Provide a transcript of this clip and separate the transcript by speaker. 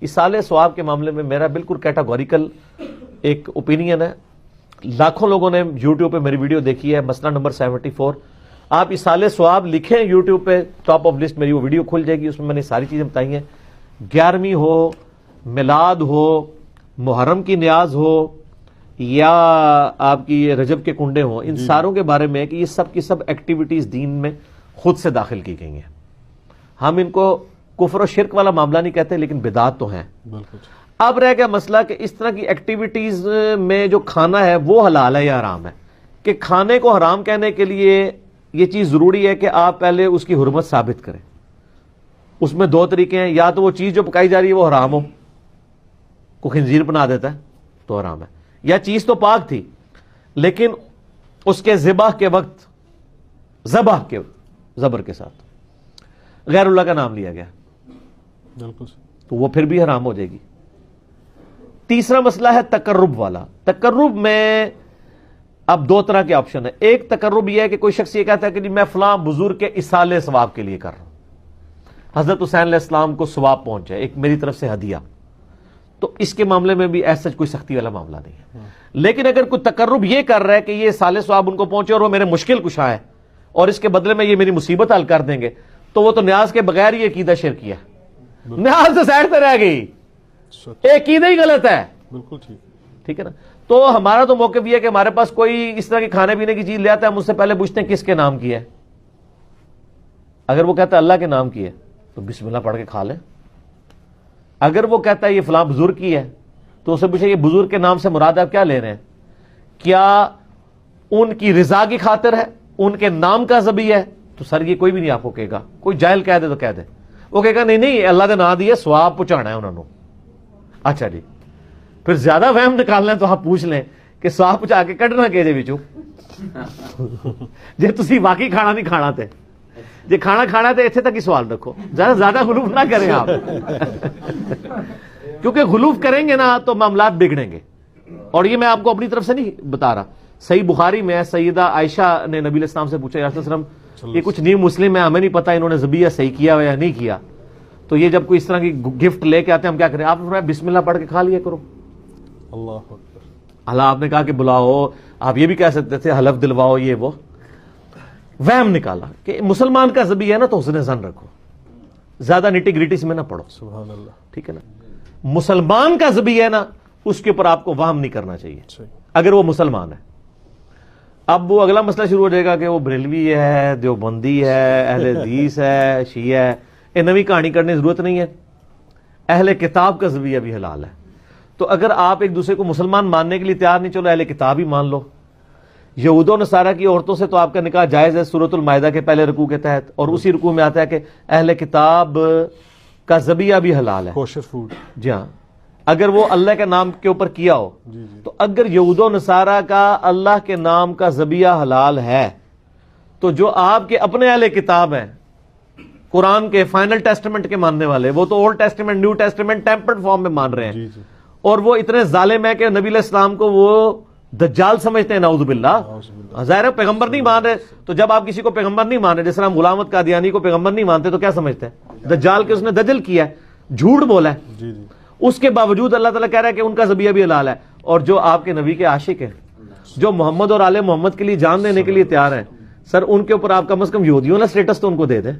Speaker 1: اصالہ ثواب کے معاملے میں میرا بالکل کیٹاگوریکل ایک اوپینین ہے. لاکھوں لوگوں نے یوٹیوب پہ میری ویڈیو دیکھی ہے, مسئلہ نمبر 74. آپ اصالہ ثواب لکھیں یوٹیوب پہ, ٹاپ آف لسٹ میری وہ ویڈیو کھل جائے گی, اس میں میں نے ساری چیزیں بتائی ہیں. 11ویں ہو, میلاد ہو, محرم کی نیاز ہو, یا آپ کی یہ رجب کے کنڈے ہوں, ان ساروں کے بارے میں کہ یہ سب کی سب ایکٹیویٹیز دین میں خود سے داخل کی گئی ہیں. ہم ان کو کفر و شرک والا معاملہ نہیں کہتے, لیکن بدعات تو ہیں. اب رہ گیا مسئلہ کہ اس طرح کی ایکٹیویٹیز میں جو کھانا ہے وہ حلال ہے یا حرام ہے. کہ کھانے کو حرام کہنے کے لیے یہ چیز ضروری ہے کہ آپ پہلے اس کی حرمت ثابت کریں. اس میں دو طریقے ہیں, یا تو وہ چیز جو پکائی جا رہی ہے وہ حرام ہو, کوئی خنزیر بنا دیتا ہے تو حرام ہے, یا چیز تو پاک تھی لیکن اس کے ذبح کے وقت زبر کے ساتھ غیر اللہ کا نام لیا گیا, تو وہ پھر بھی حرام ہو جائے گی. تیسرا مسئلہ ہے تقرب والا. تقرب میں اب دو طرح کے آپشن ہیں. ایک تقرب یہ ہے کہ کوئی شخص یہ کہتا ہے کہ میں فلاں بزرگ کے اصالہ ثواب کے لیے کر رہا ہوں, حضرت حسین علیہ السلام کو ثواب پہنچے, ایک میری طرف سے ہدیہ. تو اس کے معاملے میں بھی ایسا کوئی سختی والا معاملہ نہیں ہے. لیکن اگر کوئی تقرب یہ کر رہا ہے کہ یہ اصالہ ثواب ان کو پہنچے اور وہ میرے مشکل کشا ہے اور اس کے بدلے میں یہ میری مصیبت حل کر دیں گے, تو وہ تو نیاز کے بغیر ہی عقیدہ شرکی ہے. نیاز سے سائڈ پہ رہ گئی, عقیدہ ہی غلط ہے. بالکل ٹھیک ہے نا. تو ہمارا تو موقف یہ ہے کہ ہمارے پاس کوئی اس طرح کی کھانے پینے کی چیز لے آتا ہے, ہم اس سے پہلے پوچھتے ہیں کس کے نام کی ہے. اگر وہ کہتا ہے اللہ کے نام کی ہے تو بسم اللہ پڑھ کے کھا لیں. اگر وہ کہتا ہے یہ فلاں بزرگ کی ہے تو اسے پوچھے یہ بزرگ کے نام سے مراد آپ کیا لے رہے ہیں, کیا ان کی رضا کی خاطر ہے, ان کے نام کا ذبیح ہے؟ تو سر یہ کوئی بھی نہیں آپ کو کہے گا. کوئی جاہل کہہ دے تو کہہ دے, وہ کہے گا نہیں اللہ نے نام دیا ثواب پہنچانا ہے انہوں نے. اچھا جی, پھر زیادہ وہم نکالنا ہے تو آپ پوچھ لیں کہ ثواب پہنچا کے کڈنا کہ جے وچوں جے تسی واقعی کھانا نہیں کھانا تے, جے کھانا کھانا تے اتنے تک ہی سوال رکھو, زیادہ غلوف نہ کریں آپ کیونکہ غلوف کریں گے نا تو معاملات بگڑیں گے. اور یہ میں آپ کو اپنی طرف سے نہیں بتا رہا, صحیح بخاری میں سیدہ عائشہ نے نبی علیہ السلام سے پوچھا, یا رسول اللہ علیہ وسلم یہ کچھ نیو مسلم ہے, ہمیں نہیں پتا انہوں نے ذبیحہ صحیح کیا ہوا یا نہیں کیا, تو یہ جب کوئی اس طرح کی گفٹ لے کے آتے ہیں ہم کیا کریں؟ آپ نے بسم اللہ پڑھ کے کھا لیا کرو. اللہ آپ نے کہا کہ بلاؤ, آپ یہ بھی کہہ سکتے تھے حلف دلواؤ, یہ وہ وہم نکالا کہ مسلمان کا ذبیحہ ہے نا تو حسن ظن رکھو, زیادہ نٹی گریٹی میں نہ پڑھو. سبحان اللہ. ٹھیک ہے نا, مسلمان کا ذبیحہ ہے نا اس کے اوپر آپ کو وہم نہیں کرنا چاہیے اگر وہ مسلمان ہے. اب وہ اگلا مسئلہ شروع ہو جائے گا کہ وہ بریلوی ہے, دیوبندی ہے, اہل حدیث ہے, شیعہ ہے. یہ نئی کہانی کرنے کی ضرورت نہیں ہے. اہل کتاب کا ذبیحہ بھی حلال ہے. تو اگر آپ ایک دوسرے کو مسلمان ماننے کے لیے تیار نہیں, چلو اہل کتاب ہی مان لو. یہود و نصارہ کی عورتوں سے تو آپ کا نکاح جائز ہے سورۃ المائدہ کے پہلے رکوع کے تحت, اور اسی رکوع میں آتا ہے کہ اہل کتاب کا ذبیحہ بھی حلال ہے, کوشر فوڈ. جی ہاں, اگر وہ اللہ کے نام کے اوپر کیا ہو. تو اگر یہود و نصارہ کا اللہ کے نام کا ذبیحہ حلال ہے تو جو آپ کے اپنے اہل کتاب ہیں قرآن کے فائنل ٹیسٹمنٹ کے ماننے والے, وہ تو old testament new testament tempered form میں مان رہے ہیں, اور وہ اتنے ظالم ہیں کہ نبی علیہ السلام کو وہ دجال سمجھتے ہیں, نعوذ باللہ. ظاہر ہے پیغمبر نہیں مان رہے, تو جب آپ کسی کو پیغمبر نہیں مان رہے, جس طرح ہم غلام احمد قادیانی کو پیغمبر نہیں مانتے, تو کیا سمجھتے ہیں؟ دجال کے اس نے دجل کیا ہے, جھوٹ بولا ہے. اس کے باوجود اللہ تعالیٰ کہہ رہا ہے کہ ان کا ذبیحہ بھی حلال ہے. اور جو آپ کے نبی کے عاشق ہیں, جو محمد اور آل محمد کے لیے جان دینے کے لیے تیار ہیں, سر ان کے اوپر آپ کم از کم یہودیوں والا اسٹیٹس تو ان کو دے دیں.